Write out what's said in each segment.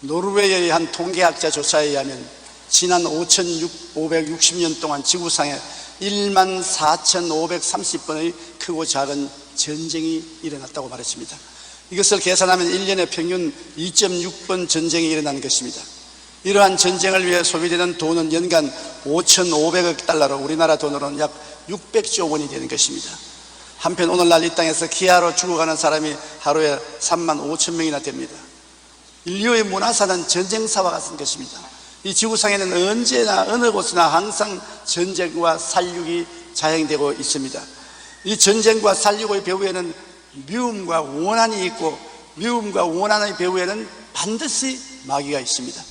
노르웨이의 한 통계학자 조사에 의하면 지난 5,560년 동안 지구상에 14,530번의 크고 작은 전쟁이 일어났다고 말했습니다. 이것을 계산하면 1년에 평균 2.6번 전쟁이 일어나는 것입니다. 이러한 전쟁을 위해 소비되는 돈은 연간 5,500억 달러로 우리나라 돈으로는 약 600조 원이 되는 것입니다. 한편 오늘날 이 땅에서 기아로 죽어가는 사람이 하루에 3만 5천 명이나 됩니다. 인류의 문화사는 전쟁사와 같은 것입니다. 이 지구상에는 언제나 어느 곳이나 항상 전쟁과 살육이 자행되고 있습니다. 이 전쟁과 살육의 배후에는 미움과 원한이 있고, 미움과 원한의 배후에는 반드시 마귀가 있습니다.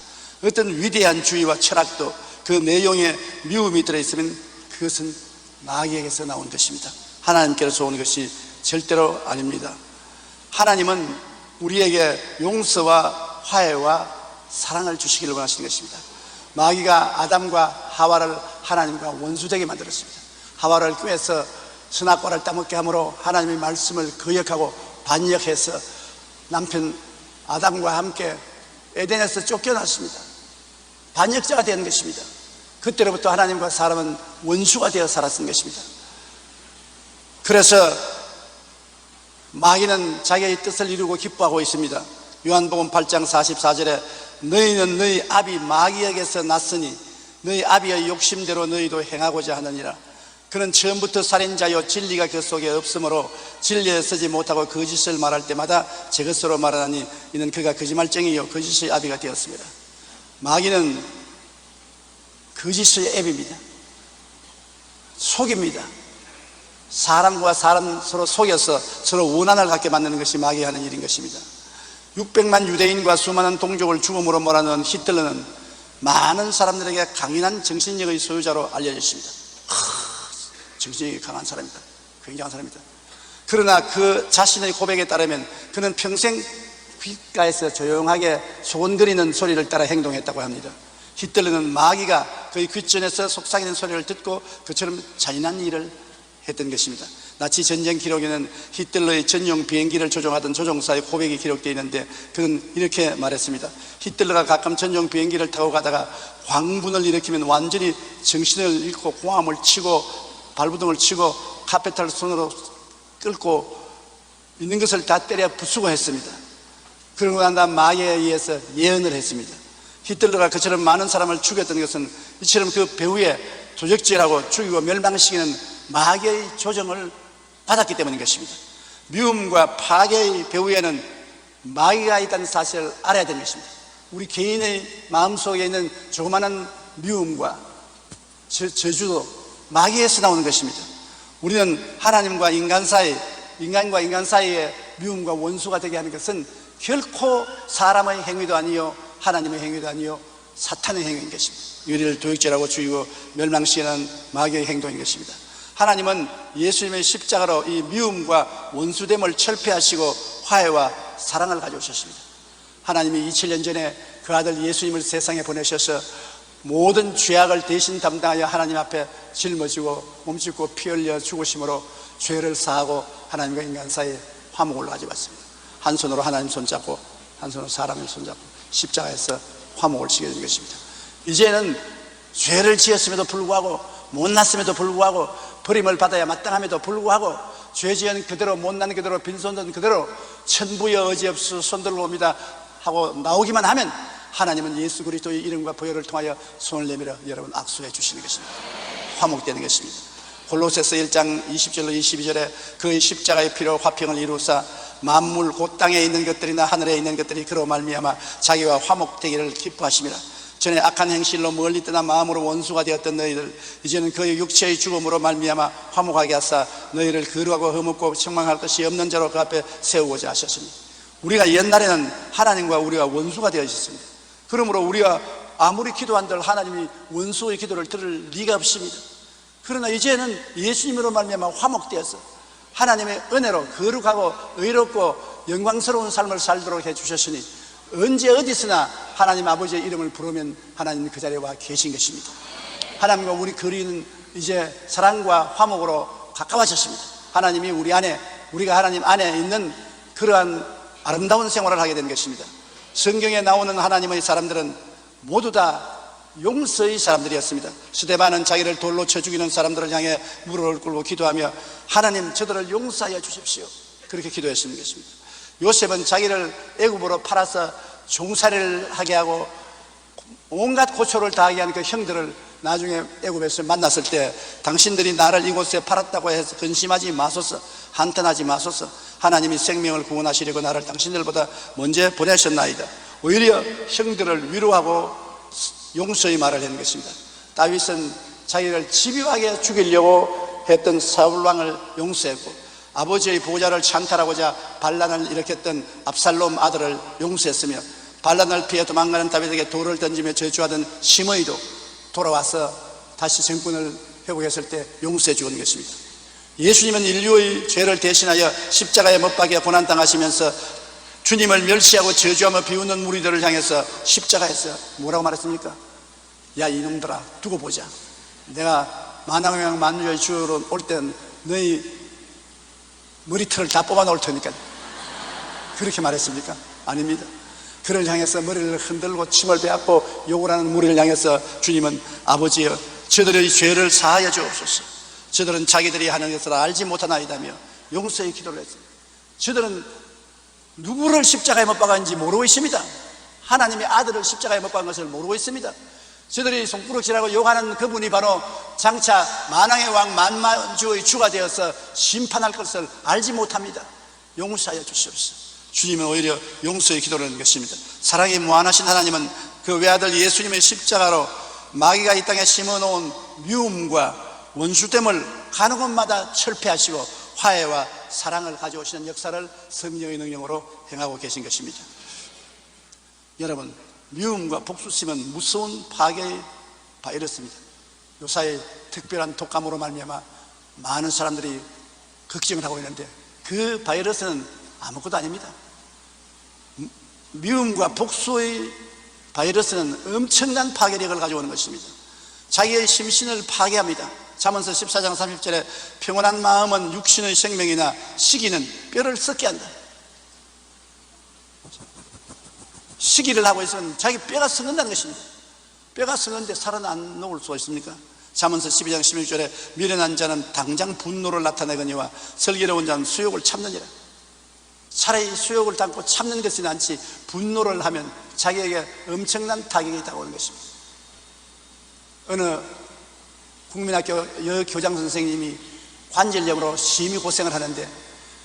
어떤 위대한 주의와 철학도 그 내용에 미움이 들어있으면 그것은 마귀에게서 나온 것입니다. 하나님께로서 온 것이 절대로 아닙니다. 하나님은 우리에게 용서와 화해와 사랑을 주시기를 원하시는 것입니다. 마귀가 아담과 하와를 하나님과 원수되게 만들었습니다. 하와를 꾀해서 선악과를 따먹게 함으로 하나님의 말씀을 거역하고 반역해서 남편 아담과 함께 에덴에서 쫓겨났습니다. 반역자가 되는 것입니다. 그때로부터 하나님과 사람은 원수가 되어 살았던 것입니다. 그래서 마귀는 자기의 뜻을 이루고 기뻐하고 있습니다. 요한복음 8장 44절에 너희는 너희 아비 마귀에게서 났으니 너희 아비의 욕심대로 너희도 행하고자 하느니라. 그는 처음부터 살인자요 진리가 그 속에 없으므로 진리에 서지 못하고 거짓을 말할 때마다 제 것으로 말하니 이는 그가 거짓말쟁이요 거짓의 아비가 되었습니다. 마귀는 거짓의 앱입니다. 속입니다. 사람과 사람 서로 속여서 서로 원한을 갖게 만드는 것이 마귀가 하는 일인 것입니다. 600만 유대인과 수많은 동족을 죽음으로 몰아넣은 히틀러는 많은 사람들에게 강인한 정신력의 소유자로 알려졌습니다. 정신력이 강한 사람이다. 굉장한 사람이다. 그러나 그 자신의 고백에 따르면 그는 평생 귓가에서 조용하게 소곤거리는 소리를 따라 행동했다고 합니다. 히틀러는 마귀가 그의 귓전에서 속삭이는 소리를 듣고 그처럼 잔인한 일을 했던 것입니다. 나치 전쟁 기록에는 히틀러의 전용 비행기를 조종하던 조종사의 고백이 기록되어 있는데 그는 이렇게 말했습니다. 히틀러가 가끔 전용 비행기를 타고 가다가 광분을 일으키면 완전히 정신을 잃고 고함을 치고 발부둥을 치고 카페탈 손으로 끌고 있는 것을 다 때려 부수고 했습니다. 그러고 난 다음 마귀에 의해서 예언을 했습니다. 히틀러가 그처럼 많은 사람을 죽였던 것은 이처럼 그 배후에 도적질하고 죽이고 멸망시키는 마귀의 조정을 받았기 때문인 것입니다. 미움과 파괴의 배후에는 마귀가 있다는 사실을 알아야 되는 것입니다. 우리 개인의 마음속에 있는 조그마한 미움과 저주도 마귀에서 나오는 것입니다. 우리는 하나님과 인간 사이, 인간과 인간 사이에 미움과 원수가 되게 하는 것은 결코 사람의 행위도 아니요 하나님의 행위도 아니요 사탄의 행위인 것입니다. 유리를 도역질하고 죽이고 멸망시키는 마귀의 행동인 것입니다. 하나님은 예수님의 십자가로 이 미움과 원수됨을 철폐하시고 화해와 사랑을 가져오셨습니다. 하나님이 2000년 전에 그 아들 예수님을 세상에 보내셔서 모든 죄악을 대신 담당하여 하나님 앞에 짊어지고 몸짓고 피 흘려 죽으심으로 죄를 사하고 하나님과 인간 사이에 화목을 가져왔습니다. 한 손으로 하나님 손잡고 한 손으로 사람을 손잡고 십자가에서 화목을 지게 된 것입니다. 이제는 죄를 지었음에도 불구하고 못났음에도 불구하고 버림을 받아야 마땅함에도 불구하고 죄 지은 그대로 못난 그대로 빈손 든 그대로 천부여 어지없어 손들고 옵니다 하고 나오기만 하면 하나님은 예수 그리스도의 이름과 보혈을 통하여 손을 내밀어 여러분 악수해 주시는 것입니다. 화목되는 것입니다. 골로새서 1장 20절로 22절에 그의 십자가의 피로 화평을 이루사 만물 곧 땅에 있는 것들이나 하늘에 있는 것들이 그로 말미암아 자기와 화목되기를 기뻐하심이라. 전에 악한 행실로 멀리 떠나 마음으로 원수가 되었던 너희들 이제는 그의 육체의 죽음으로 말미암아 화목하게 하사 너희를 거룩하고 흠없고 책망할 것이 없는 자로 그 앞에 세우고자 하셨으니 우리가 옛날에는 하나님과 우리가 원수가 되어 있었습니다. 그러므로 우리가 아무리 기도한들 하나님이 원수의 기도를 들을 리가 없습니다. 그러나 이제는 예수님으로 말미암아 화목되어서 하나님의 은혜로 거룩하고 의롭고 영광스러운 삶을 살도록 해주셨으니 언제 어디서나 하나님 아버지의 이름을 부르면 하나님 그 자리에 와 계신 것입니다. 하나님과 우리 거리는 이제 사랑과 화목으로 가까워졌습니다. 하나님이 우리 안에, 우리가 하나님 안에 있는 그러한 아름다운 생활을 하게 된 것입니다. 성경에 나오는 하나님의 사람들은 모두 다 용서의 사람들이었습니다. 스데반은 자기를 돌로 쳐 죽이는 사람들을 향해 무릎을 꿇고 기도하며 하나님 저들을 용서하여 주십시오, 그렇게 기도했습니다. 요셉은 자기를 애굽으로 팔아서 종살이를 하게 하고 온갖 고초를 당하게 하는 그 형들을 나중에 애굽에서 만났을 때 당신들이 나를 이곳에 팔았다고 해서 근심하지 마소서, 한탄하지 마소서, 하나님이 생명을 구원하시려고 나를 당신들보다 먼저 보내셨나이다. 오히려 형들을 위로하고 용서의 말을 한 것입니다. 다윗은 자기를 집요하게 죽이려고 했던 사울 왕을 용서했고, 아버지의 보좌를 찬탈하고자 반란을 일으켰던 압살롬 아들을 용서했으며, 반란을 피해 도망가는 다윗에게 돌을 던지며 저주하던 시므이도 돌아와서 다시 정권을 회복했을 때 용서해 주는 것입니다. 예수님은 인류의 죄를 대신하여 십자가에 못 박혀 고난당하시면서 주님을 멸시하고 저주하며 비웃는 무리들을 향해서 십자가에서 뭐라고 말했습니까? 야 이놈들아, 두고 보자. 내가 만왕의 만주의 주로 올 땐 너희 머리털을 다 뽑아 놓을 테니까. 그렇게 말했습니까? 아닙니다. 그를 향해서 머리를 흔들고 침을 빼앗고 욕을 하는 무리를 향해서 주님은 아버지여 저들의 죄를 사하여 주옵소서, 저들은 자기들이 하는 것을 알지 못하나이다며 용서의 기도를 했습니다. 저들은 누구를 십자가에 못 박았는지 모르고 있습니다. 하나님의 아들을 십자가에 못 박은 것을 모르고 있습니다. 저들이 손가락질하고 욕하는 그분이 바로 장차 만왕의 왕 만주의 주가 되어서 심판할 것을 알지 못합니다. 용서하여 주시옵소서. 주님은 오히려 용서의 기도를 하는 것입니다. 사랑이 무한하신 하나님은 그 외아들 예수님의 십자가로 마귀가 이 땅에 심어놓은 미움과 원수됨을 가는 곳마다 철폐하시고 화해와 사랑을 가져오시는 역사를 성령의 능력으로 행하고 계신 것입니다. 여러분, 미움과 복수심은 무서운 파괴의 바이러스입니다. 요사이 특별한 독감으로 말미암아 많은 사람들이 걱정을 하고 있는데 그 바이러스는 아무것도 아닙니다. 미움과 복수의 바이러스는 엄청난 파괴력을 가져오는 것입니다. 자기의 심신을 파괴합니다. 잠언서 14장 30절에 평온한 마음은 육신의 생명이나 시기는 뼈를 썩게 한다. 시기를 하고 있으면 자기 뼈가 썩는다는 것입니다. 뼈가 썩는데 살은 안 녹을 수가 있습니까? 잠언서 12장 16절에 미련한 자는 당장 분노를 나타내거니와 슬기로운 자는 수욕을 참느니라. 차라리 수욕을 담고 참는 것이 낫지 분노를 하면 자기에게 엄청난 타격이 다가오는 것입니다. 어느 국민학교 여교장 선생님이 관절염으로 심히 고생을 하는데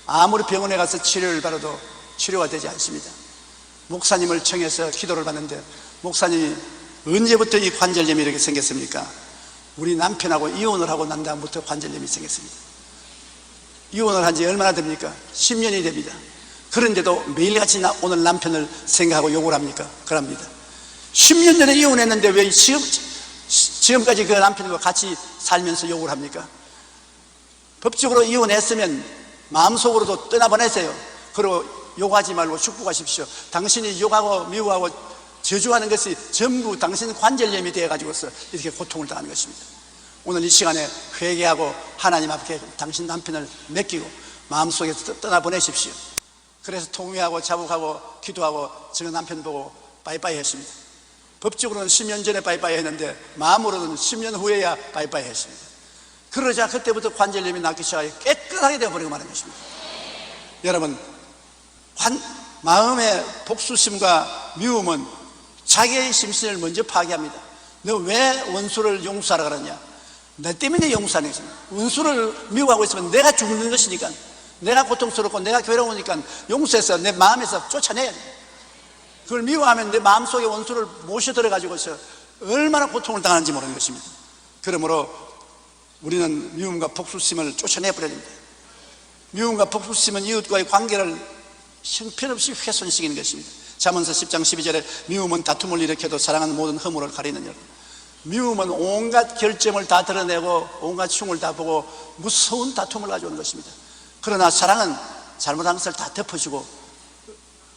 아무리 병원에 가서 치료를 받아도 치료가 되지 않습니다. 목사님을 청해서 기도를 받는데 목사님이 언제부터 이 관절염이 이렇게 생겼습니까? 우리 남편하고 이혼을 하고 난 다음부터 관절염이 생겼습니다. 이혼을 한 지 얼마나 됩니까? 10년이 됩니다. 그런데도 매일같이 오늘 남편을 생각하고 욕을 합니까? 그럽니다. 10년 전에 이혼했는데 왜 지금까지 그 남편과 같이 살면서 욕을 합니까? 법적으로 이혼했으면 마음속으로도 떠나보내세요. 그리고 욕하지 말고 축복하십시오. 당신이 욕하고 미워하고 저주하는 것이 전부 당신 관절염이 되어가지고서 이렇게 고통을 당하는 것입니다. 오늘 이 시간에 회개하고 하나님 앞에 당신 남편을 맡기고 마음속에서 떠나보내십시오. 그래서 통회하고 자복하고 기도하고 제가 남편 보고 바이바이 했습니다. 법적으로는 10년 전에 바이바이 했는데 마음으로는 10년 후에야 바이바이 했습니다. 그러자 그때부터 관절염이 낫기 시작하여 깨끗하게 되어버리고 마는 것입니다. 여러분, 마음의 복수심과 미움은 자기의 심신을 먼저 파괴합니다. 너 왜 원수를 용서하라 그러냐? 내 때문에 용서하는 것입니다. 원수를 미워하고 있으면 내가 죽는 것이니까, 내가 고통스럽고 내가 괴로우니까 용서해서 내 마음에서 쫓아내야 돼. 그걸 미워하면 내 마음속에 원수를 모셔들어가지고서 얼마나 고통을 당하는지 모르는 것입니다. 그러므로 우리는 미움과 복수심을 쫓아내버려야 됩니다. 미움과 복수심은 이웃과의 관계를 형편없이 훼손시키는 것입니다. 잠언서 10장 12절에 미움은 다툼을 일으켜도 사랑은 모든 허물을 가리느니라. 미움은 온갖 결점을 다 드러내고 온갖 흉을 다 보고 무서운 다툼을 가져오는 것입니다. 그러나 사랑은 잘못한 것을 다 덮어주고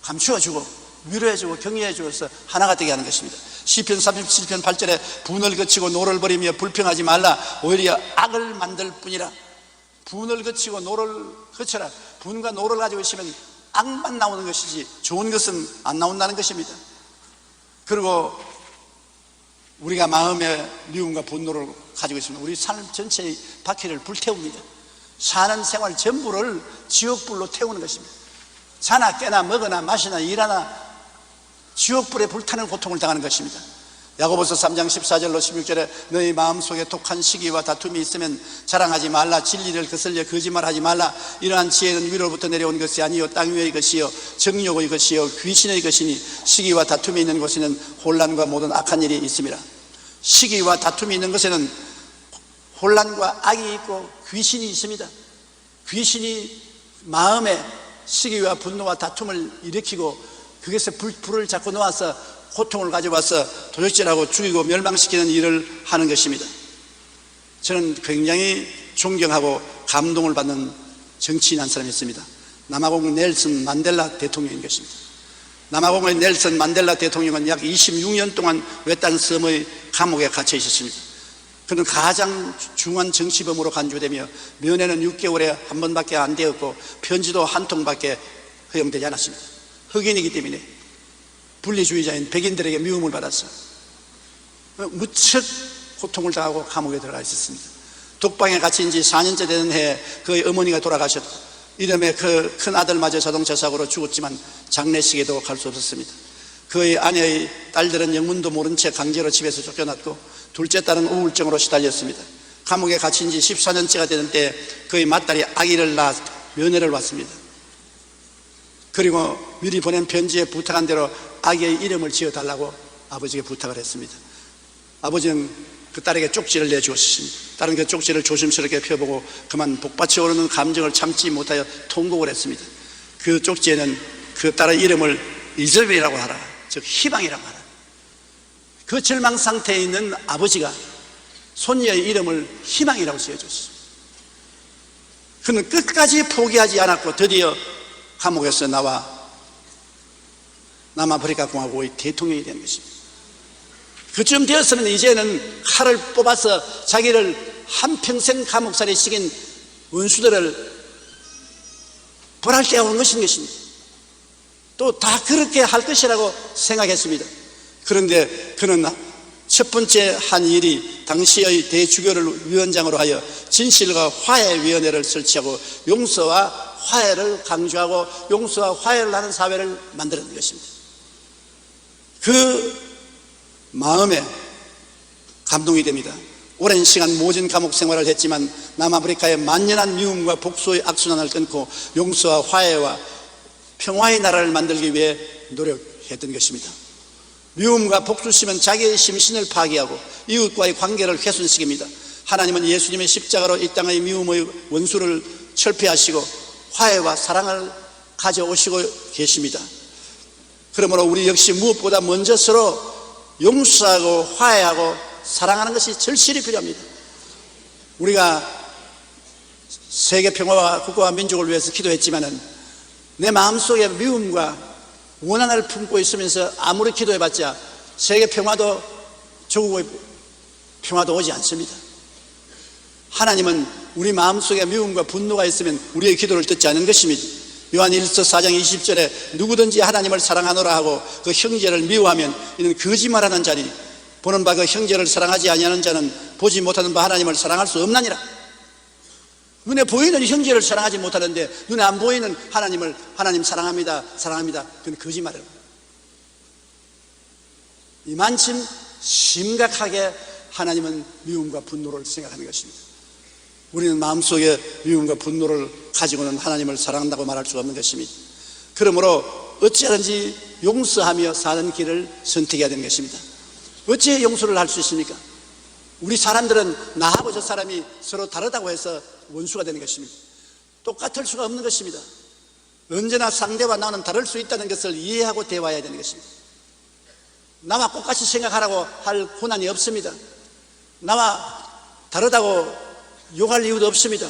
감추어주고 위로해주고 격려해주어서 하나가 되게 하는 것입니다. 시편 37편 8절에 분을 그치고 노를 버리며 불평하지 말라. 오히려 악을 만들 뿐이라. 분을 그치고 노를 그쳐라. 분과 노를 가지고 있으면 악만 나오는 것이지 좋은 것은 안 나온다는 것입니다. 그리고 우리가 마음의 미움과 분노를 가지고 있으면 우리 삶 전체의 바퀴를 불태웁니다. 사는 생활 전부를 지옥불로 태우는 것입니다. 자나 깨나 먹으나 마시나 일하나 지옥불에 불타는 고통을 당하는 것입니다. 야고보서 3장 14절로 16절에 너희 마음속에 독한 시기와 다툼이 있으면 자랑하지 말라. 진리를 거슬려 거짓말하지 말라. 이러한 지혜는 위로부터 내려온 것이 아니요 땅 위의 것이요 정욕의 것이요 귀신의 것이니 시기와 다툼이 있는 곳에는 혼란과 모든 악한 일이 있습니다. 시기와 다툼이 있는 곳에는 혼란과 악이 있고 귀신이 있습니다. 귀신이 마음에 시기와 분노와 다툼을 일으키고 그것에 불을 자꾸 놓아서 고통을 가져와서 도적질하고 죽이고 멸망시키는 일을 하는 것입니다. 저는 굉장히 존경하고 감동을 받는 정치인 한 사람이 있습니다. 남아공 넬슨 만델라 대통령인 것입니다. 남아공의 넬슨 만델라 대통령은 약 26년 동안 외딴 섬의 감옥에 갇혀 있었습니다. 그는 가장 중한 정치범으로 간주되며 면회는 6개월에 한 번밖에 안 되었고 편지도 한 통밖에 허용되지 않았습니다. 흑인이기 때문에 분리주의자인 백인들에게 미움을 받았어. 무척 고통을 당하고 감옥에 들어가 있었습니다. 독방에 갇힌 지 4년째 되는 해에 그의 어머니가 돌아가셨고 이름에 그 큰 아들마저 자동차 사고로 죽었지만 장례식에도 갈 수 없었습니다. 그의 아내의 딸들은 영문도 모른 채 강제로 집에서 쫓겨났고 둘째 딸은 우울증으로 시달렸습니다. 감옥에 갇힌 지 14년째가 되는 때 그의 맏딸이 아기를 낳아 면회를 왔습니다. 그리고 미리 보낸 편지에 부탁한 대로 아기의 이름을 지어달라고 아버지에게 부탁을 했습니다. 아버지는 그 딸에게 쪽지를 내주었습니다. 딸은 그 쪽지를 조심스럽게 펴보고 그만 복받쳐 오르는 감정을 참지 못하여 통곡을 했습니다. 그 쪽지에는 그 딸의 이름을 이즈벨이라고 하라, 즉 희망이라고 하라. 그 절망 상태에 있는 아버지가 손녀의 이름을 희망이라고 지어줬습니다. 그는 끝까지 포기하지 않았고 드디어 감옥에서 나와 남아프리카 공화국의 대통령이 된 것입니다. 그쯤 되었으면 이제는 칼을 뽑아서 자기를 한평생 감옥살이 시킨 원수들을 벌할 때가 온 것입니다. 또 다 그렇게 할 것이라고 생각했습니다. 그런데 그는 첫 번째 한 일이 당시의 대주교를 위원장으로 하여 진실과 화해위원회를 설치하고 용서와 화해를 강조하고 용서와 화해를 하는 사회를 만드는 것입니다. 그 마음에 감동이 됩니다. 오랜 시간 모진 감옥 생활을 했지만 남아프리카의 만연한 미움과 복수의 악순환을 끊고 용서와 화해와 평화의 나라를 만들기 위해 노력했던 것입니다. 미움과 복수심은 자기의 심신을 파괴하고 이웃과의 관계를 훼손시킵니다. 하나님은 예수님의 십자가로 이 땅의 미움의 원수를 철폐하시고 화해와 사랑을 가져오시고 계십니다. 그러므로 우리 역시 무엇보다 먼저 서로 용서하고 화해하고 사랑하는 것이 절실히 필요합니다. 우리가 세계 평화와 국가와 민족을 위해서 기도했지만은 내 마음속에 미움과 원한을 품고 있으면서 아무리 기도해봤자 세계 평화도 조국의 평화도 오지 않습니다. 하나님은 우리 마음속에 미움과 분노가 있으면 우리의 기도를 듣지 않는 것입니다. 요한 1서 4장 20절에 누구든지 하나님을 사랑하노라 하고 그 형제를 미워하면 이는 거짓말하는 자니 보는 바 그 형제를 사랑하지 아니하는 자는 보지 못하는 바 하나님을 사랑할 수 없나니라. 눈에 보이는 형제를 사랑하지 못하는데 눈에 안 보이는 하나님을 하나님 사랑합니다 사랑합니다 그건 거짓말이에요. 이만큼 심각하게 하나님은 미움과 분노를 생각하는 것입니다. 우리는 마음속에 미움과 분노를 가지고는 하나님을 사랑한다고 말할 수가 없는 것입니다. 그러므로 어찌하든지 용서하며 사는 길을 선택해야 되는 것입니다. 어찌 용서를 할 수 있습니까? 우리 사람들은 나하고 저 사람이 서로 다르다고 해서 원수가 되는 것입니다. 똑같을 수가 없는 것입니다. 언제나 상대와 나는 다를 수 있다는 것을 이해하고 대화해야 되는 것입니다. 나와 똑같이 생각하라고 할 권한이 없습니다. 나와 다르다고 욕할 이유도 없습니다.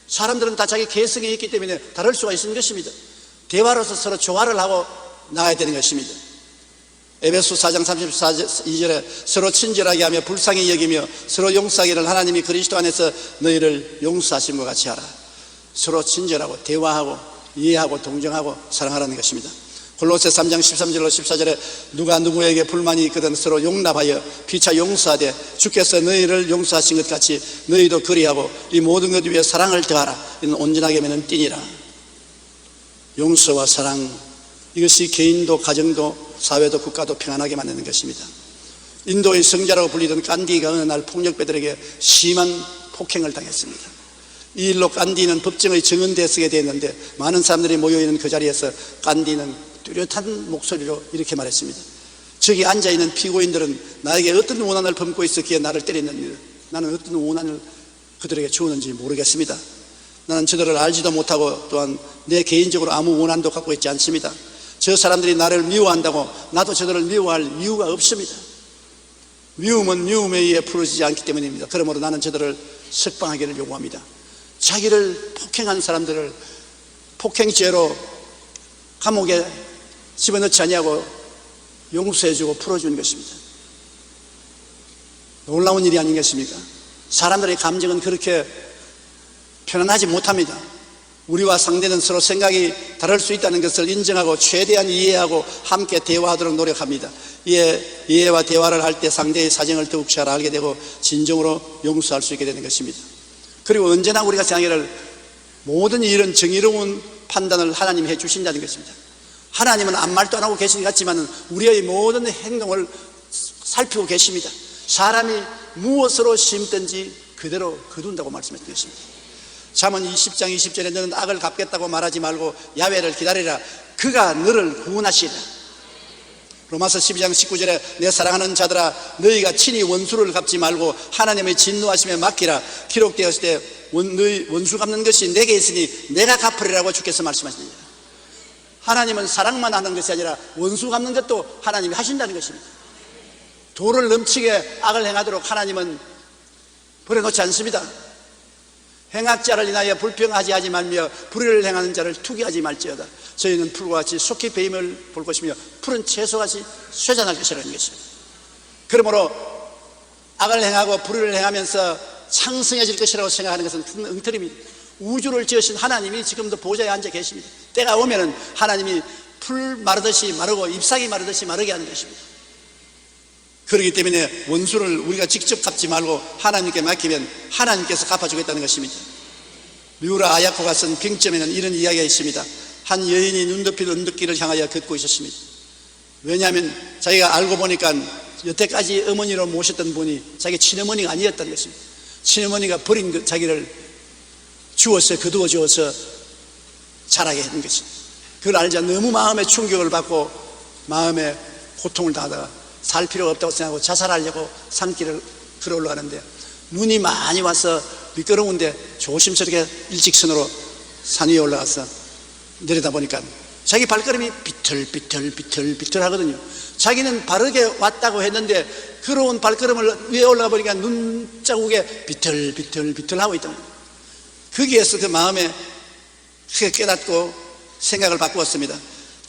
사람들은 다 자기 개성이 있기 때문에 다를 수가 있는 것입니다. 대화로서 서로 조화를 하고 나가야 되는 것입니다. 에베소 4장 32절에 서로 친절하게 하며 불쌍히 여기며 서로 용서하기를 하나님이 그리스도 안에서 너희를 용서하신 것 같이 하라. 서로 친절하고 대화하고 이해하고 동정하고 사랑하라는 것입니다. 골로새 3장 13절로 14절에 누가 누구에게 불만이 있거든 서로 용납하여 피차 용서하되 주께서 너희를 용서하신 것 같이 너희도 그리하고 이 모든 것 위에 사랑을 더하라. 이는 온전하게 맺는 띠니라. 용서와 사랑, 이것이 개인도 가정도 사회도 국가도 평안하게 만드는 것입니다. 인도의 성자라고 불리던 간디가 어느 날 폭력배들에게 심한 폭행을 당했습니다. 이 일로 간디는 법정의 정은대에 서게 되었는데 많은 사람들이 모여있는 그 자리에서 간디는 뚜렷한 목소리로 이렇게 말했습니다. 저기 앉아있는 피고인들은 나에게 어떤 원한을 품고 있었기에 나를 때렸느냐. 나는 어떤 원한을 그들에게 주었는지 모르겠습니다. 나는 저들을 알지도 못하고 또한 내 개인적으로 아무 원한도 갖고 있지 않습니다. 저 사람들이 나를 미워한다고 나도 저들을 미워할 이유가 없습니다. 미움은 미움에 의해 풀어지지 않기 때문입니다. 그러므로 나는 저들을 석방하기를 요구합니다. 자기를 폭행한 사람들을 폭행죄로 감옥에 집어넣지 아니하고 용서해주고 풀어주는 것입니다. 놀라운 일이 아니겠습니까? 사람들의 감정은 그렇게 편안하지 못합니다. 우리와 상대는 서로 생각이 다를 수 있다는 것을 인정하고 최대한 이해하고 함께 대화하도록 노력합니다. 이해와 대화를 할 때 상대의 사정을 더욱 잘 알게 되고 진정으로 용서할 수 있게 되는 것입니다. 그리고 언제나 우리가 생각하기를 모든 일은 정의로운 판단을 하나님이 해주신다는 것입니다. 하나님은 아무 말도 안 하고 계신 것 같지만 우리의 모든 행동을 살피고 계십니다. 사람이 무엇으로 심든지 그대로 거둔다고 말씀하신 것입니다. 잠언 20장 20절에 너는 악을 갚겠다고 말하지 말고 야훼를 기다리라. 그가 너를 구원하시리라. 로마서 12장 19절에 내 사랑하는 자들아 너희가 친히 원수를 갚지 말고 하나님의 진노하심에 맡기라. 기록되었을 때 너희 원수 갚는 것이 내게 있으니 내가 갚으리라고 주께서 말씀하십니다. 하나님은 사랑만 하는 것이 아니라 원수 갚는 것도 하나님이 하신다는 것입니다. 도를 넘치게 악을 행하도록 하나님은 버려놓지 않습니다. 행악자를 인하여 불평하지 하지 말며 불의를 행하는 자를 투기하지 말지어다. 저희는 풀과 같이 속히 배임을 볼 것이며 푸른 채소같이 쇠잔할 것이라는 것입니다. 그러므로 악을 행하고 불의를 행하면서 창성해질 것이라고 생각하는 것은 큰 엉터리입니다. 우주를 지으신 하나님이 지금도 보좌에 앉아 계십니다. 때가 오면은 하나님이 풀 마르듯이 마르고 잎사귀 마르듯이 마르게 하는 것입니다. 그렇기 때문에 원수를 우리가 직접 갚지 말고 하나님께 맡기면 하나님께서 갚아주겠다는 것입니다. 류라 아야코가 쓴 빙점에는 이런 이야기가 있습니다. 한 여인이 눈 덮인 언덕길을 향하여 걷고 있었습니다. 왜냐하면 자기가 알고 보니까 여태까지 어머니로 모셨던 분이 자기 친어머니가 아니었다는 것입니다. 친어머니가 버린 자기를 주어서 거두어 주어서 자라게 하는 것입니다. 그걸 알자 너무 마음에 충격을 받고 마음에 고통을 당하다가 살 필요가 없다고 생각하고 자살하려고 산길을 걸어 올라가는데 눈이 많이 와서 미끄러운데 조심스럽게 일직선으로 산 위에 올라가서 내려다보니까 자기 발걸음이 비틀비틀 하거든요. 자기는 바르게 왔다고 했는데 걸어온 발걸음을 위에 올라가 보니까 눈자국에 비틀비틀 하고 있던 거예요. 거기에서 그 마음에 크게 깨닫고 생각을 바꾸었습니다.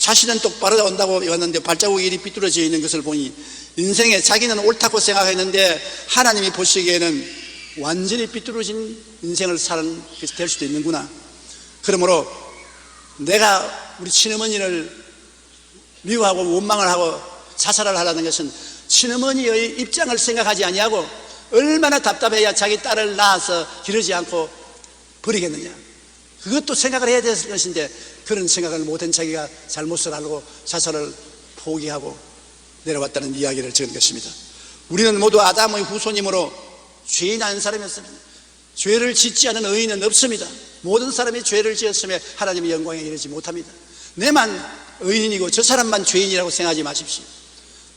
자신은 똑바로 온다고 왔는데 발자국이 이리 삐뚤어져 있는 것을 보니 인생에 자기는 옳다고 생각했는데 하나님이 보시기에는 완전히 삐뚤어진 인생을 사는 것이 될 수도 있는구나. 그러므로 내가 우리 친어머니를 미워하고 원망을 하고 자살을 하려는 것은 친어머니의 입장을 생각하지 아니하고 얼마나 답답해야 자기 딸을 낳아서 기르지 않고 버리겠느냐. 그것도 생각을 해야 될 것인데 그런 생각을 못한 자기가 잘못을 알고 자살을 포기하고 내려왔다는 이야기를 적은 것입니다. 우리는 모두 아담의 후손이므로 죄인 한 사람이었습니다. 죄를 짓지 않은 의인은 없습니다. 모든 사람이 죄를 지었음에 하나님의 영광에 이르지 못합니다. 내만 의인이고 저 사람만 죄인이라고 생각하지 마십시오.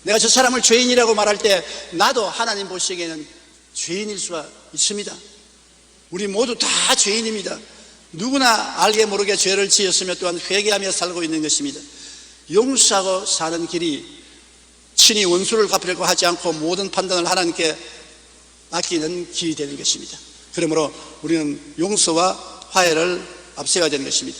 내가 저 사람을 죄인이라고 말할 때 나도 하나님 보시기에는 죄인일 수가 있습니다. 우리 모두 다 죄인입니다. 누구나 알게 모르게 죄를 지었으며 또한 회개하며 살고 있는 것입니다. 용서하고 사는 길이 친히 원수를 갚으려고 하지 않고 모든 판단을 하나님께 맡기는 길이 되는 것입니다. 그러므로 우리는 용서와 화해를 앞세워야 되는 것입니다.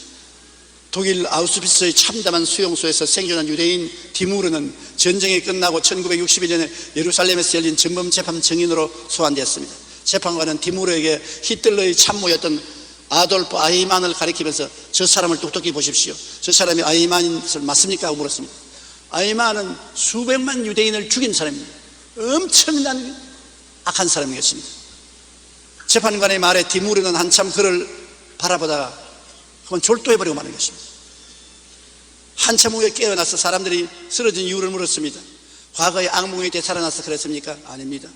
독일 아우슈비츠의 참담한 수용소에서 생존한 유대인 디무르는 전쟁이 끝나고 1961년에 예루살렘에서 열린 전범재판 증인으로 소환되었습니다. 재판관은 디무르에게 히틀러의 참모였던 아돌프 아이만을 가리키면서 저 사람을 똑똑히 보십시오. 저 사람이 아이만인 것을 맞습니까? 하고 물었습니다. 아이만은 수백만 유대인을 죽인 사람입니다. 엄청난 악한 사람인 것입니다. 재판관의 말에 디무르는 한참 그를 바라보다가 그건 졸도해버리고 마는 것입니다. 한참 후에 깨어나서 사람들이 쓰러진 이유를 물었습니다. 과거에 악몽에 되살아나서 그랬습니까? 아닙니다.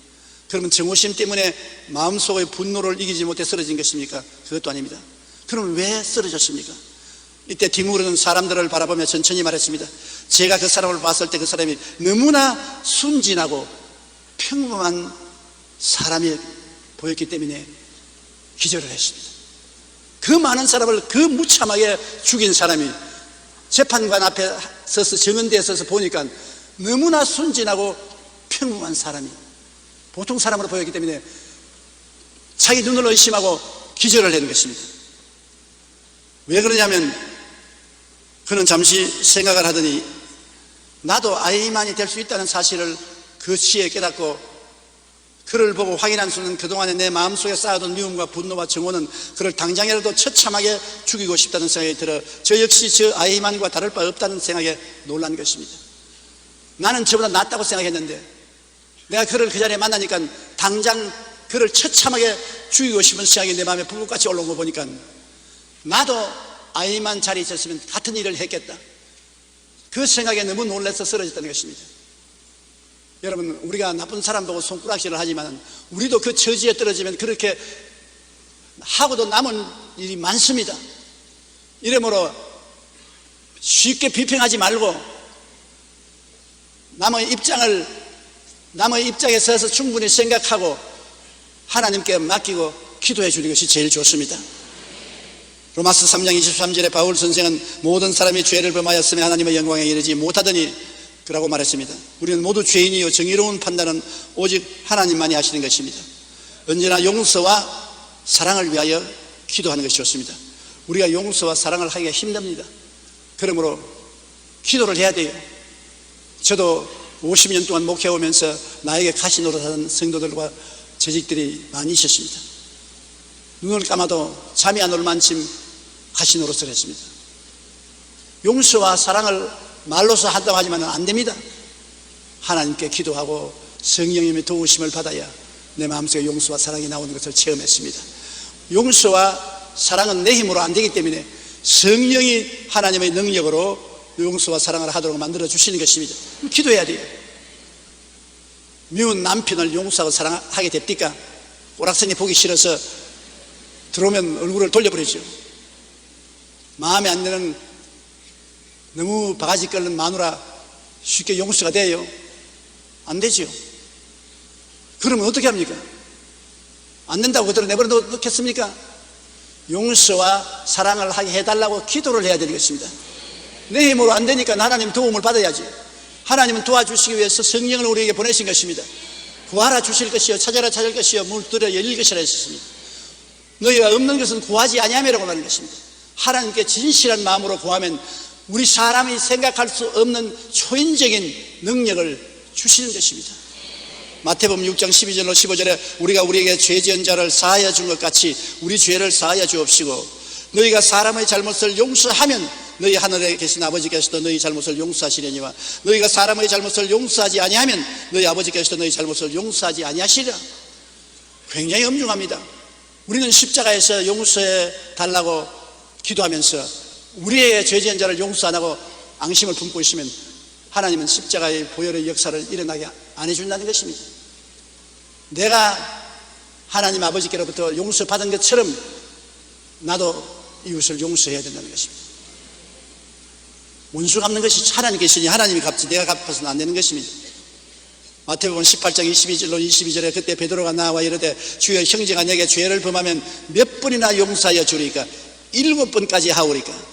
그러면 정오심 때문에 마음속의 분노를 이기지 못해 쓰러진 것입니까? 그것도 아닙니다. 그럼 왜 쓰러졌습니까? 이때 디무르는 사람들을 바라보며 천천히 말했습니다. 제가 그 사람을 봤을 때 그 사람이 너무나 순진하고 평범한 사람이 보였기 때문에 기절을 했습니다. 그 많은 사람을 그 무참하게 죽인 사람이 재판관 앞에 서서 정은대에 서서 보니까 너무나 순진하고 평범한 사람이 보통 사람으로 보였기 때문에 자기 눈을 의심하고 기절을 한 것입니다. 왜 그러냐면 그는 잠시 생각을 하더니 나도 아이만이 될 수 있다는 사실을 그 시에 깨닫고 그를 보고 확인한 순간 그동안에 내 마음속에 쌓아둔 미움과 분노와 정오는 그를 당장이라도 처참하게 죽이고 싶다는 생각이 들어 저 역시 저 아이만과 다를 바 없다는 생각에 놀란 것입니다. 나는 저보다 낫다고 생각했는데 내가 그를 그 자리에 만나니까 당장 그를 처참하게 죽이고 싶은 생각이 내 마음에 불꽃같이 올라온 거 보니까 나도 아이만 자리에 있었으면 같은 일을 했겠다. 그 생각에 너무 놀라서 쓰러졌다는 것입니다. 여러분, 우리가 나쁜 사람 보고 손가락질을 하지만 우리도 그 처지에 떨어지면 그렇게 하고도 남은 일이 많습니다. 이러므로 쉽게 비평하지 말고 남의 입장에 서서 충분히 생각하고 하나님께 맡기고 기도해 주는 것이 제일 좋습니다. 로마서 3장 23절에 바울 선생은 모든 사람이 죄를 범하였으면 하나님의 영광에 이르지 못하더니 라고 말했습니다. 우리는 모두 죄인이요 정의로운 판단은 오직 하나님만이 하시는 것입니다. 언제나 용서와 사랑을 위하여 기도하는 것이 좋습니다. 우리가 용서와 사랑을 하기가 힘듭니다. 그러므로 기도를 해야 돼요. 저도 50년 동안 목회하면서 나에게 가시 노릇하는 성도들과 재직들이 많이 있었습니다. 눈을 감아도 잠이 안 올 만큼 가시 노릇을 했습니다. 용서와 사랑을 말로서 한다고 하지만 안 됩니다. 하나님께 기도하고 성령님의 도우심을 받아야 내 마음속에 용서와 사랑이 나오는 것을 체험했습니다. 용서와 사랑은 내 힘으로 안 되기 때문에 성령이 하나님의 능력으로 용서와 사랑을 하도록 만들어 주시는 것입니다. 기도해야 돼요. 미운 남편을 용서하고 사랑하게 됩니까? 오락선이 보기 싫어서 들어오면 얼굴을 돌려버리죠. 마음에 안 드는 너무 바가지 끓는 마누라 쉽게 용서가 돼요? 안 되죠. 그러면 어떻게 합니까? 안 된다고 그대로 내버려 놓겠습니까? 용서와 사랑을 하게 해달라고 기도를 해야 되는 것입니다. 내 힘으로 안 되니까 하나님 도움을 받아야지. 하나님은 도와주시기 위해서 성령을 우리에게 보내신 것입니다. 구하라 주실 것이요 찾아라 찾을 것이요 물들여 열릴 것이라 했습니다. 너희가 없는 것은 구하지 아니함이라고 하는 것입니다. 하나님께 진실한 마음으로 구하면 우리 사람이 생각할 수 없는 초인적인 능력을 주시는 것입니다. 마태복음 6장 12절로 15절에 우리가 우리에게 죄 지은 자를 사하여 준 것 같이 우리 죄를 사하여 주옵시고 너희가 사람의 잘못을 용서하면 너희 하늘에 계신 아버지께서도 너희 잘못을 용서하시려니와 너희가 사람의 잘못을 용서하지 아니하면 너희 아버지께서도 너희 잘못을 용서하지 아니하시리라. 굉장히 엄중합니다. 우리는 십자가에서 용서해 달라고 기도하면서 우리의 죄 지은 자를 용서 안 하고 앙심을 품고 있으면 하나님은 십자가의 보혈의 역사를 일어나게 안 해준다는 것입니다. 내가 하나님 아버지께로부터 용서받은 것처럼 나도 이웃을 용서해야 된다는 것입니다. 원수 갚는 것이 하나님께 있으니 하나님이 갚지 내가 갚아서는 안 되는 것입니다. 마태복음 18장 22절로 22절에 그때 베드로가 나와 이르되 주여 형제가 내게 죄를 범하면 몇 번이나 용서하여 주리까 7번까지 하오리까.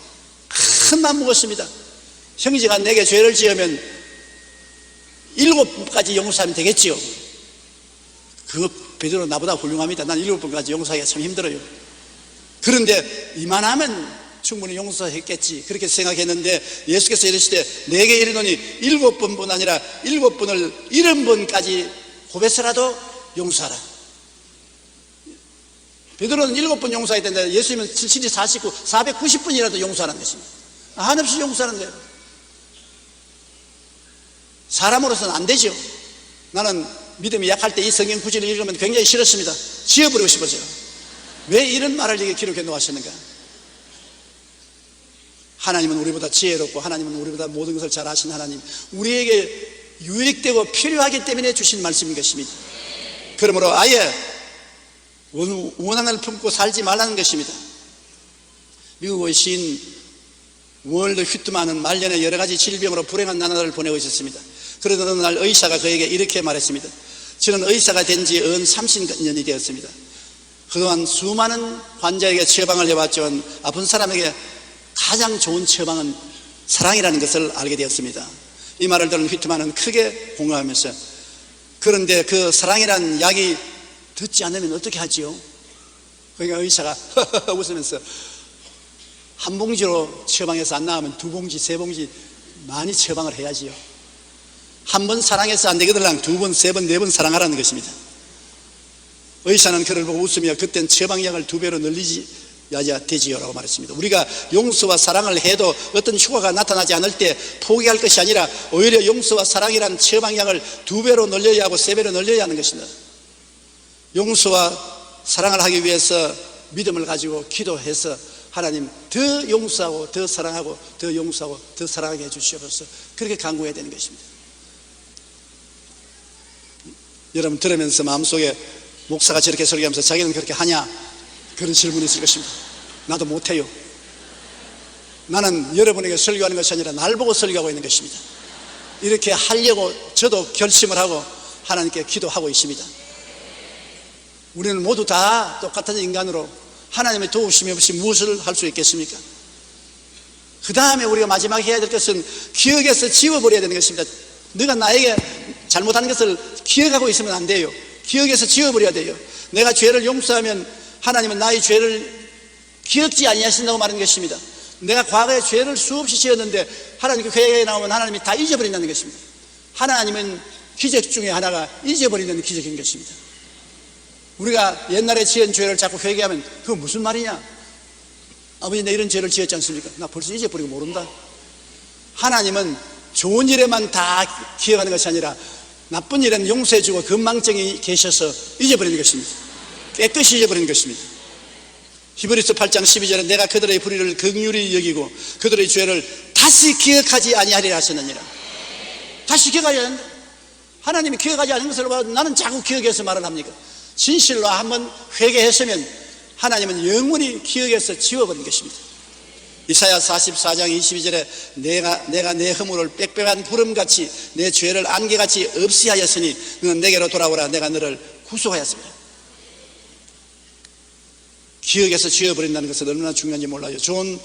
큰 맘 먹었습니다. 형제가 내게 죄를 지으면 7번까지 용서하면 되겠지요. 그거 베드로 나보다 훌륭합니다. 난 7번까지 용서하기가 참 힘들어요. 그런데 이만하면 충분히 용서했겠지 그렇게 생각했는데 예수께서 이르시되 내게 이르노니 7번뿐 아니라 7번을 70번까지 고백서라도 용서하라. 베드로는 7번 용서해야 된다. 예수님은 7, 49, 490번이라도 용서하는 것입니다. 한없이 용서하는 거예요. 사람으로서는 안 되죠. 나는 믿음이 약할 때 이 성경 구절을 읽으면 굉장히 싫었습니다. 지어버리고 싶어져요. 왜 이런 말을 여기 기록해 놓으셨는가? 하나님은 우리보다 지혜롭고 하나님은 우리보다 모든 것을 잘 아신 하나님, 우리에게 유익되고 필요하기 때문에 주신 말씀인 것입니다. 그러므로 아예 원한을 품고 살지 말라는 것입니다. 미국의 시인 월드 휘트만은 말년에 여러 가지 질병으로 불행한 나날을 보내고 있었습니다. 그러던 어느 날 의사가 그에게 이렇게 말했습니다. 저는 의사가 된 지 30년이 되었습니다. 그동안 수많은 환자에게 처방을 해왔지만 아픈 사람에게 가장 좋은 처방은 사랑이라는 것을 알게 되었습니다. 이 말을 들은 휘트만은 크게 공감하면서, 그런데 그 사랑이라는 약이 듣지 않으면 어떻게 하지요? 그러니까 의사가 웃으면서 한 봉지로 처방해서 안 나오면 2봉지, 3봉지 많이 처방을 해야지요. 한 번 사랑해서 안 되거든 2번, 3번, 4번 사랑하라는 것입니다. 의사는 그를 보고 웃으며 그땐 처방약을 2배로 늘리셔야 되지요 라고 말했습니다. 우리가 용서와 사랑을 해도 어떤 효과가 나타나지 않을 때 포기할 것이 아니라 오히려 용서와 사랑이란 처방약을 2배로 늘려야 하고 3배로 늘려야 하는 것입니다. 용서와 사랑을 하기 위해서 믿음을 가지고 기도해서 하나님 더 용서하고 더 사랑하고 더 용서하고 더 사랑하게 해주시옵소서, 그렇게 간구해야 되는 것입니다. 여러분 들으면서 마음속에 목사가 저렇게 설교하면서 자기는 그렇게 하냐, 그런 질문이 있을 것입니다. 나도 못해요. 나는 여러분에게 설교하는 것이 아니라 날 보고 설교하고 있는 것입니다. 이렇게 하려고 저도 결심을 하고 하나님께 기도하고 있습니다. 우리는 모두 다 똑같은 인간으로 하나님의 도우심이 없이 무엇을 할 수 있겠습니까? 그 다음에 우리가 마지막에 해야 될 것은 기억에서 지워버려야 되는 것입니다. 네가 나에게 잘못한 것을 기억하고 있으면 안 돼요. 기억에서 지워버려야 돼요. 내가 죄를 용서하면 하나님은 나의 죄를 기억지 아니하신다고 말하는 것입니다. 내가 과거에 죄를 수없이 지었는데 하나님께 회개에 나오면 하나님이 다 잊어버린다는 것입니다. 하나님은 기적 중에 하나가 잊어버리는 기적인 것입니다. 우리가 옛날에 지은 죄를 자꾸 회개하면 그거 무슨 말이냐? 아버지 내 이런 죄를 지었지 않습니까? 나 벌써 잊어버리고 모른다. 하나님은 좋은 일에만 다 기억하는 것이 아니라 나쁜 일에는 용서해주고 건망증이 계셔서 잊어버리는 것입니다. 깨끗이 잊어버리는 것입니다. 히브리서 8장 12절에 내가 그들의 불의를 긍휼히 여기고 그들의 죄를 다시 기억하지 아니하리라 하셨느니라. 다시 기억하지 않는다. 하나님이 기억하지 않은 것을 봐 나는 자꾸 기억해서 말을 합니까? 진실로 한번 회개했으면 하나님은 영원히 기억해서 지워버린 것입니다. 이사야 44장 22절에 내가 내 허물을 빽빽한 구름같이 내 죄를 안개같이 없이 하였으니 너는 내게로 돌아오라. 내가 너를 구속하였습니다. 기억에서 지워버린다는 것은 얼마나 중요한지 몰라요. 존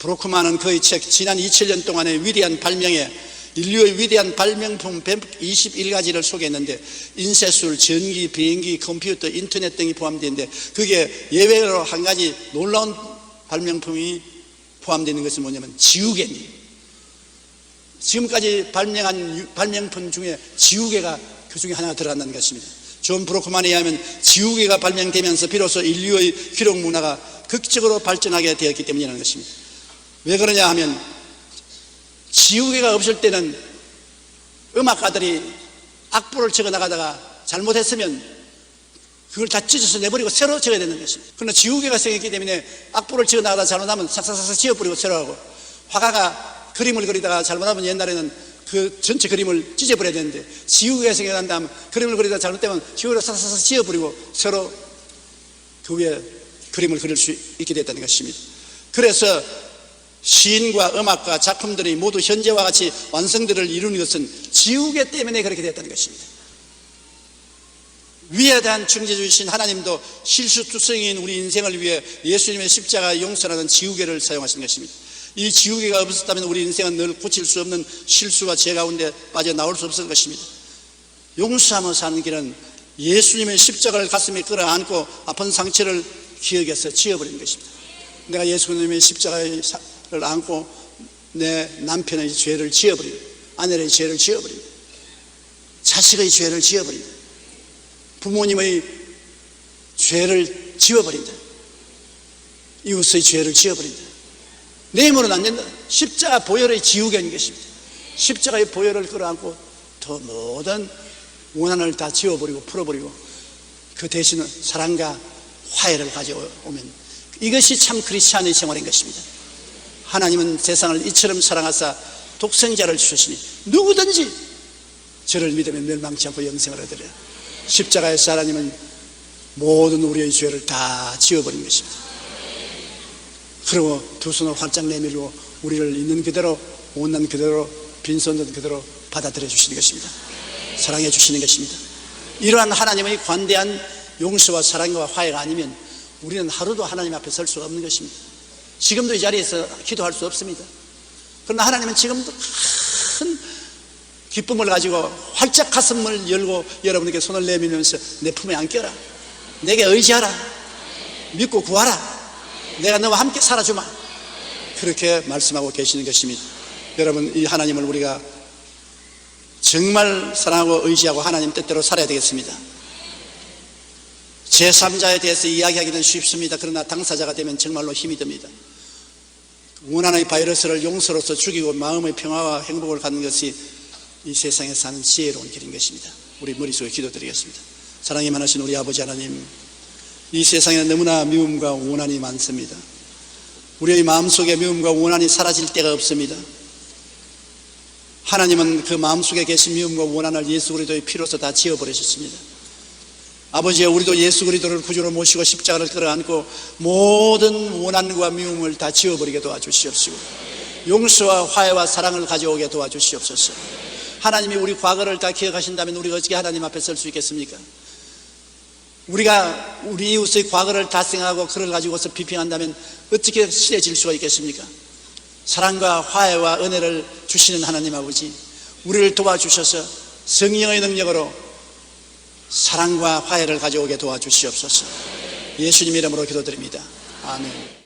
브로크만은 그의 책 지난 2000년 동안의 위대한 발명에 인류의 위대한 발명품 121가지를 소개했는데 인쇄술, 전기, 비행기, 컴퓨터, 인터넷 등이 포함되어 있는데 그게 예외로 한 가지 놀라운 발명품이 포함되어 있는 것은 뭐냐면 지우개입니다. 지금까지 발명한 발명품 중에 지우개가 그 중에 하나가 들어간다는 것입니다. 존 브로크만에 의하면 지우개가 발명되면서 비로소 인류의 기록 문화가 극적으로 발전하게 되었기 때문이라는 것입니다. 왜 그러냐 하면 지우개가 없을 때는 음악가들이 악보를 적어 나가다가 잘못했으면 그걸 다 찢어서 내버리고 새로 적어야 되는 것입니다. 그러나 지우개가 생겼기 때문에 악보를 적어 나가다가 잘못하면 삭삭삭 지워버리고 새로 하고, 화가가 그림을 그리다가 잘못하면 옛날에는 그 전체 그림을 찢어버려야 되는데 지우개가 생겨난 다음 그림을 그리다가 잘못되면 지우개로 삭삭삭 지워버리고 새로 그 위에 그림을 그릴 수 있게 됐다는 것입니다. 그래서 시인과 음악과 작품들이 모두 현재와 같이 완성들을 이루는 것은 지우개 때문에 그렇게 됐다는 것입니다. 위대한 창조주이신 하나님도 실수투성이인 우리 인생을 위해 예수님의 십자가 용서라는 지우개를 사용하신 것입니다. 이 지우개가 없었다면 우리 인생은 늘 고칠 수 없는 실수와 죄 가운데 빠져나올 수 없을 것입니다. 용서하며 사는 길은 예수님의 십자가를 가슴에 끌어안고 아픈 상처를 기억해서 지워버리는 것입니다. 내가 예수님의 십자가를 안고 내 남편의 죄를 지워버리고 아내의 죄를 지워버리고 자식의 죄를 지워버리고 부모님의 죄를 지워버린다. 이웃의 죄를 지워버린다. 내 힘으로는 안 된다. 십자가 보혈의 지우개인 것입니다. 십자가의 보혈을 끌어안고 더 모든 원한을 다 지워버리고 풀어버리고 그 대신에 사랑과 화해를 가져오면 이것이 참 크리스찬의 생활인 것입니다. 하나님은 세상을 이처럼 사랑하사 독생자를 주셨으니 누구든지 저를 믿으면 멸망치 않고 영생을 얻으리라. 십자가에서 하나님은 모든 우리의 죄를 다 지워버린 것입니다. 그리고 두 손을 활짝 내밀고 우리를 있는 그대로 온난 그대로 빈손 그대로 받아들여 주시는 것입니다. 사랑해 주시는 것입니다. 이러한 하나님의 관대한 용서와 사랑과 화해가 아니면 우리는 하루도 하나님 앞에 설 수가 없는 것입니다. 지금도 이 자리에서 기도할 수 없습니다. 그러나 하나님은 지금도 큰 기쁨을 가지고 활짝 가슴을 열고 여러분에게 손을 내밀면서 내 품에 안겨라. 내게 의지하라. 믿고 구하라. 내가 너와 함께 살아주마. 그렇게 말씀하고 계시는 것입니다. 여러분, 이 하나님을 우리가 정말 사랑하고 의지하고 하나님 뜻대로 살아야 되겠습니다. 제3자에 대해서 이야기하기는 쉽습니다. 그러나 당사자가 되면 정말로 힘이 듭니다. 원한의 바이러스를 용서로서 죽이고 마음의 평화와 행복을 갖는 것이 이 세상에 사는 지혜로운 길인 것입니다. 우리 머릿속에 기도드리겠습니다. 사랑이 많으신 우리 아버지 하나님, 이 세상에 너무나 미움과 원한이 많습니다. 우리의 마음속에 미움과 원한이 사라질 데가 없습니다. 하나님은 그 마음속에 계신 미움과 원한을 예수 그리스도의 피로서 다 지워버리셨습니다. 아버지, 우리도 예수 그리스도를 구주로 모시고 십자가를 끌어안고 모든 원한과 미움을 다 지워버리게 도와주시옵시고 용서와 화해와 사랑을 가져오게 도와주시옵소서. 하나님이 우리 과거를 다 기억하신다면 우리가 어떻게 하나님 앞에 설 수 있겠습니까? 우리가 우리 이웃의 과거를 다 생각하고 그걸 가지고서 비평한다면 어떻게 신뢰질 수가 있겠습니까? 사랑과 화해와 은혜를 주시는 하나님 아버지, 우리를 도와주셔서 성령의 능력으로 사랑과 화해를 가져오게 도와주시옵소서. 예수님 이름으로 기도드립니다. 아멘.